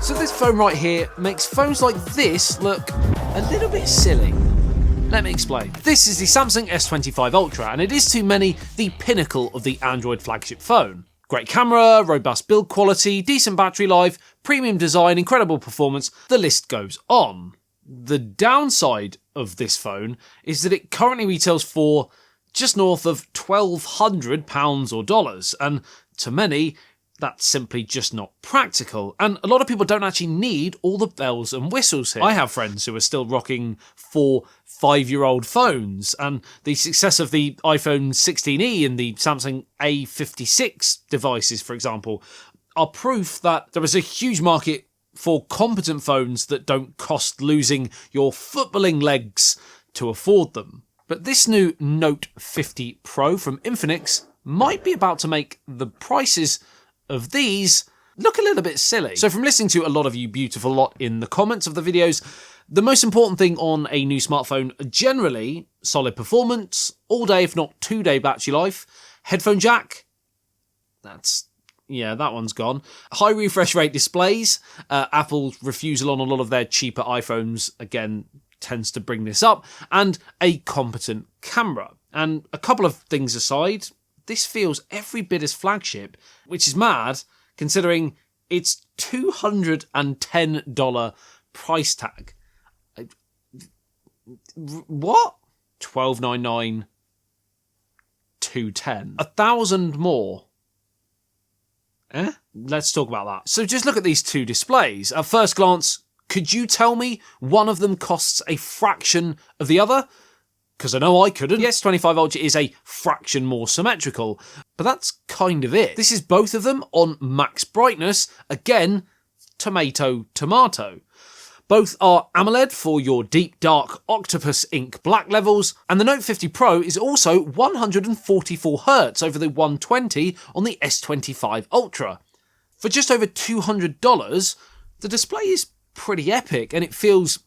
So this phone right here makes phones like this look a little bit silly. Let me explain. This is the Samsung S25 Ultra, and it is to many the pinnacle of the Android flagship phone. Great camera, robust build quality, decent battery life, premium design, incredible performance, the list goes on. The downside of this phone is that it currently retails for just north of £1,200 or dollars, and to many, that's simply just not practical. And a lot of people don't actually need all the bells and whistles here. I have friends who are still rocking 4-5-year-old phones, and the success of the iPhone 16e and the Samsung A56 devices, for example, are proof that there is a huge market for competent phones that don't cost losing your footballing legs to afford them. But this new Note 50 Pro from Infinix might be about to make the prices of these look a little bit silly. So from listening to a lot of you beautiful lot in the comments of the videos, the most important thing on a new smartphone, generally, solid performance, all day if not 2-day battery life, headphone jack, that one's gone. High refresh rate displays, Apple's refusal on a lot of their cheaper iPhones, again, tends to bring this up, and a competent camera. And a couple of things aside, this feels every bit as flagship, which is mad considering its $210 price tag. What? $1,299, $210. $1,000 more. Let's talk about that. So just look at these two displays. At first glance, could you tell me one of them costs a fraction of the other? Because I know I couldn't. The S25 Ultra is a fraction more symmetrical, but that's kind of it. This is both of them on max brightness. Again, tomato, tomato. Both are AMOLED for your deep, dark octopus ink black levels, and the Note 50 Pro is also 144Hz over the 120 on the S25 Ultra. For just over $200, the display is pretty epic, and it feels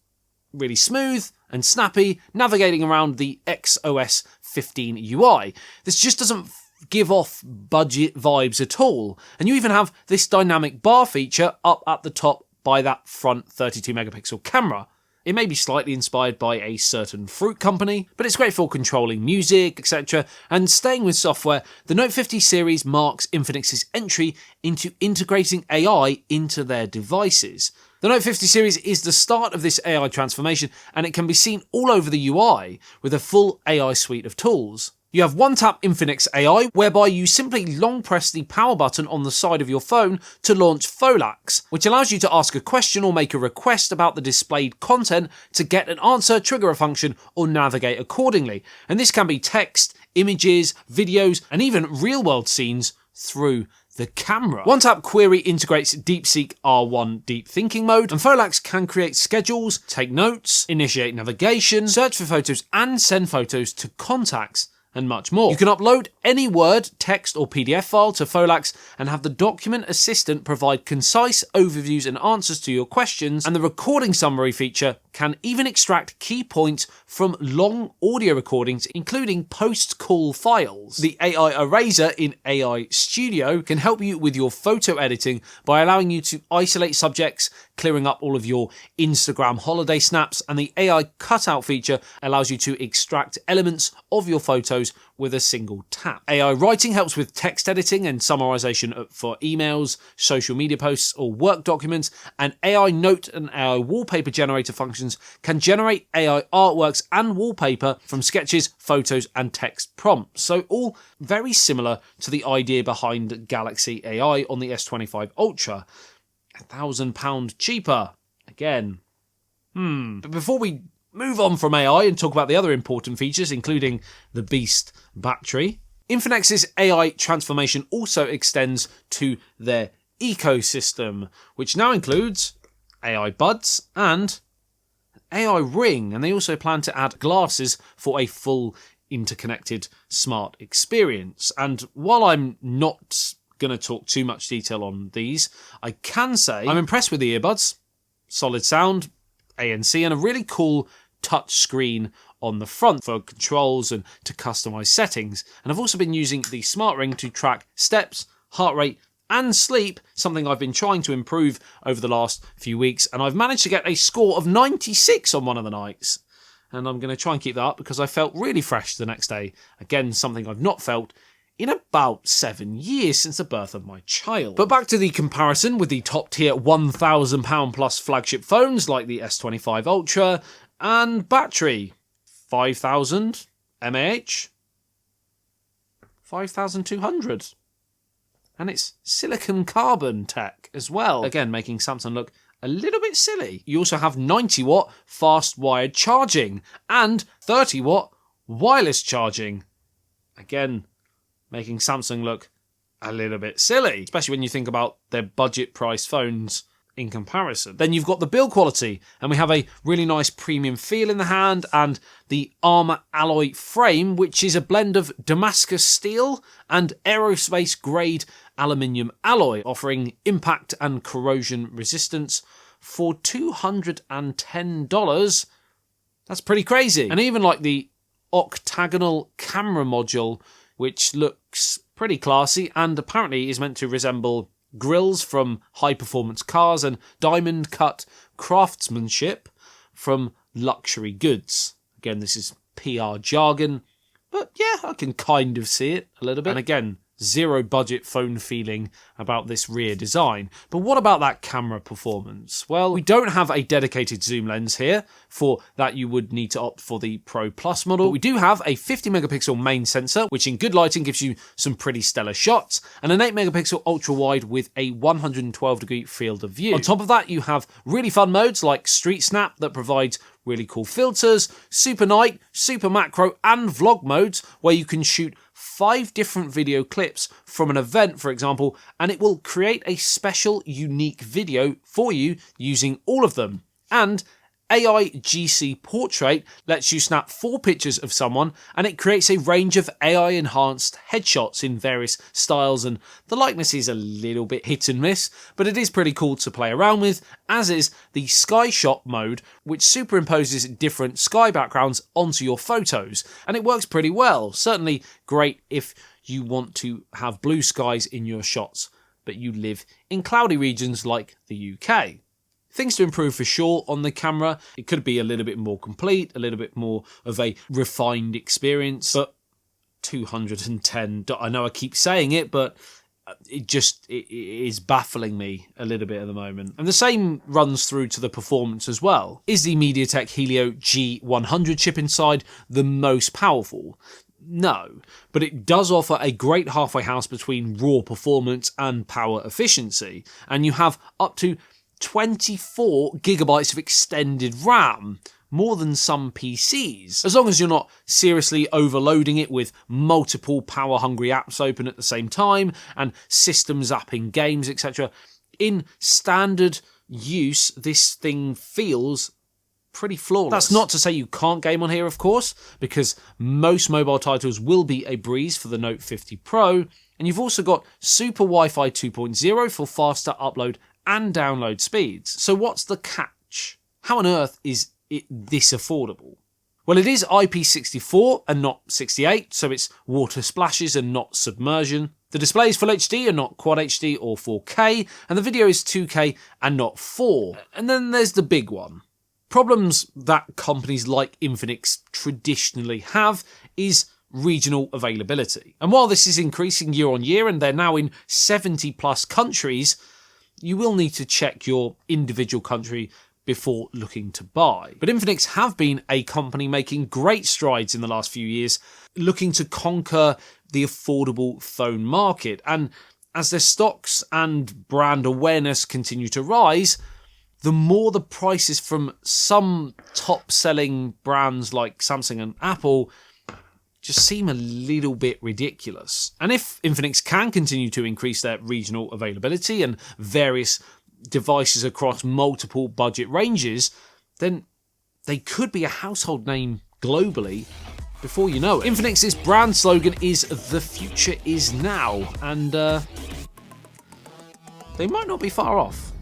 really smooth and snappy navigating around the XOS 15 UI. This just doesn't give off budget vibes at all, and you even have this dynamic bar feature up at the top by that front 32 megapixel camera. It may be slightly inspired by a certain fruit company, but it's great for controlling music, etc. And staying with software, the Note 50 series marks Infinix's entry into integrating AI into their devices. The Note 50 series is the start of this AI transformation, and it can be seen all over the UI with a full AI suite of tools. You have one-tap Infinix AI, whereby you simply long press the power button on the side of your phone to launch Flagship, which allows you to ask a question or make a request about the displayed content to get an answer, trigger a function, or navigate accordingly. And this can be text, images, videos, and even real-world scenes through the camera. One-tap query integrates DeepSeek R1 deep thinking mode, and Flagship can create schedules, take notes, initiate navigation, search for photos, and send photos to contacts, and much more. You can upload any Word, text or PDF file to Flagship and have the document assistant provide concise overviews and answers to your questions, and the recording summary feature can even extract key points from long audio recordings, including post-call files. The AI Eraser in AI Studio can help you with your photo editing by allowing you to isolate subjects, clearing up all of your Instagram holiday snaps, and the AI Cutout feature allows you to extract elements of your photos with a single tap. AI Writing helps with text editing and summarization for emails, social media posts, or work documents, and AI Note and AI Wallpaper Generator functions can generate AI artworks and wallpaper from sketches, photos, and text prompts. So all very similar to the idea behind Galaxy AI on the S25 Ultra. £1,000 cheaper. Again. But before we move on from AI and talk about the other important features, including the beast battery, Infinix's AI transformation also extends to their ecosystem, which now includes AI Buds and AI Ring, and they also plan to add glasses for a full interconnected smart experience. And while I'm not going to talk too much detail on these, I can say I'm impressed with the earbuds. Solid sound, ANC, and a really cool touch screen on the front for controls and to customize settings. And I've also been using the smart ring to track steps, heart rate, and sleep, something I've been trying to improve over the last few weeks, and I've managed to get a score of 96 on one of the nights. And I'm going to try and keep that up because I felt really fresh the next day. Again, something I've not felt in about 7 years since the birth of my child. But back to the comparison with the top tier £1,000 plus flagship phones like the S25 Ultra, and battery 5,000 mAh, 5,200. And it's silicon carbon tech as well. Again, making Samsung look a little bit silly. You also have 90 watt fast wired charging and 30 watt wireless charging. Again, making Samsung look a little bit silly, especially when you think about their budget price phones in comparison. Then you've got the build quality, and we have a really nice premium feel in the hand, and the armor alloy frame, which is a blend of Damascus steel and aerospace grade aluminium alloy, offering impact and corrosion resistance for $210. That's pretty crazy. And even like the octagonal camera module, which looks pretty classy and apparently is meant to resemble grills from high-performance cars and diamond-cut craftsmanship from luxury goods. Again, this is PR jargon, but yeah, I can kind of see it a little bit. And again, zero budget phone feeling about this rear design. But what about that camera performance? Well, we don't have a dedicated zoom lens here. For that, you would need to opt for the Pro Plus model. But we do have a 50 megapixel main sensor, which in good lighting gives you some pretty stellar shots, and an 8 megapixel ultra wide with a 112 degree field of view. On top of that, you have really fun modes like Street Snap that provides really cool filters, Super Night, Super Macro, and Vlog modes where you can shoot 5 different video clips from an event, for example, and it will create a special, unique video for you using all of them. And AI GC Portrait lets you snap 4 pictures of someone, and it creates a range of AI-enhanced headshots in various styles, and the likeness is a little bit hit and miss, but it is pretty cool to play around with, as is the Sky Shot mode, which superimposes different sky backgrounds onto your photos, and it works pretty well. Certainly great if you want to have blue skies in your shots, but you live in cloudy regions like the UK. Things to improve for sure on the camera. It could be a little bit more complete, a little bit more of a refined experience, but $210. I know I keep saying it, but it is baffling me a little bit at the moment. And the same runs through to the performance as well. Is the MediaTek Helio G100 chip inside the most powerful? No, but it does offer a great halfway house between raw performance and power efficiency, and you have up to 24 gigabytes of extended RAM, more than some PCs. As long as you're not seriously overloading it with multiple power-hungry apps open at the same time and system zapping games, etc. In standard use, this thing feels pretty flawless. That's not to say you can't game on here, of course, because most mobile titles will be a breeze for the Note 50 Pro, and you've also got Super Wi-Fi 2.0 for faster upload and download speeds. So what's the catch? How on earth is it this affordable? Well, it is IP64 and not 68, so it's water splashes and not submersion. The display is Full HD and not Quad HD or 4K, and the video is 2K and not 4. And then there's the big one. Problems that companies like Infinix traditionally have is regional availability. And while this is increasing year on year and they're now in 70 plus countries, you will need to check your individual country before looking to buy. But Infinix have been a company making great strides in the last few years, looking to conquer the affordable phone market. And as their stocks and brand awareness continue to rise, the more the prices from some top-selling brands like Samsung and Apple just seem a little bit ridiculous. And if Infinix can continue to increase their regional availability and various devices across multiple budget ranges, then they could be a household name globally before you know it. Infinix's brand slogan is "The future is now," and they might not be far off.